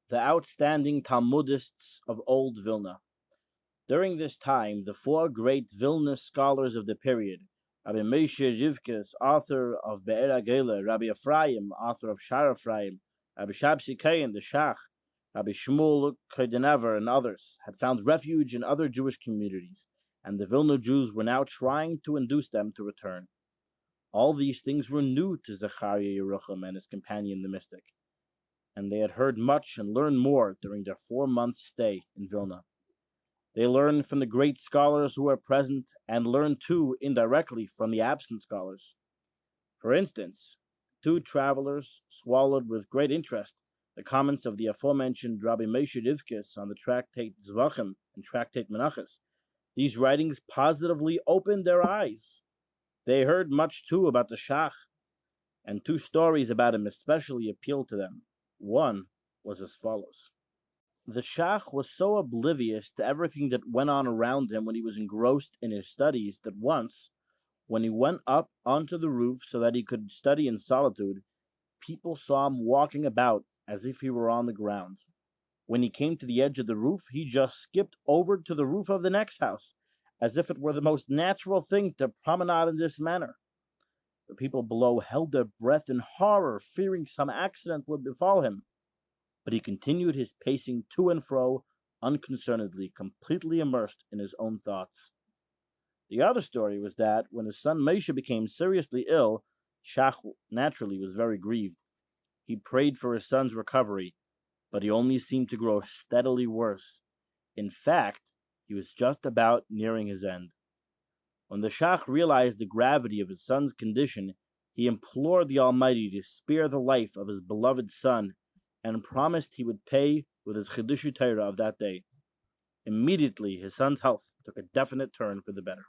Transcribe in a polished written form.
the outstanding Talmudists of Old Vilna. During this time, the four great Vilna scholars of the period, Rabbi Moshe Rivkes, author of Be'er HaGeila, Rabbi Ephraim, author of Shar Ephraim, Rabbi Shabsi Kayin, the Shach, Rabbi Shmuel Kodenever, and others, had found refuge in other Jewish communities, and the Vilna Jews were now trying to induce them to return. All these things were new to Zechariah Yerucham and his companion the mystic, and they had heard much and learned more during their 4-month stay in Vilna. They learned from the great scholars who were present, and learned too indirectly from the absent scholars. For instance, two travelers swallowed with great interest the comments of the aforementioned Rabbi Moshe Rivkes on the tractate Zvachim and tractate Menachos. These writings positively opened their eyes. They heard much too about the Shach, and two stories about him especially appealed to them. One was as follows. The Shach was so oblivious to everything that went on around him when he was engrossed in his studies that once, when he went up onto the roof so that he could study in solitude, people saw him walking about as if he were on the ground. When he came to the edge of the roof, he just skipped over to the roof of the next house, as if it were the most natural thing to promenade in this manner. The people below held their breath in horror, fearing some accident would befall him. But he continued his pacing to and fro, unconcernedly, completely immersed in his own thoughts. The other story was that, when his son Moshe became seriously ill, Shach naturally was very grieved. He prayed for his son's recovery, but he only seemed to grow steadily worse. In fact, he was just about nearing his end. When the Shach realized the gravity of his son's condition, he implored the Almighty to spare the life of his beloved son, and promised he would pay with his Chiddushei Torah of that day. Immediately, his son's health took a definite turn for the better.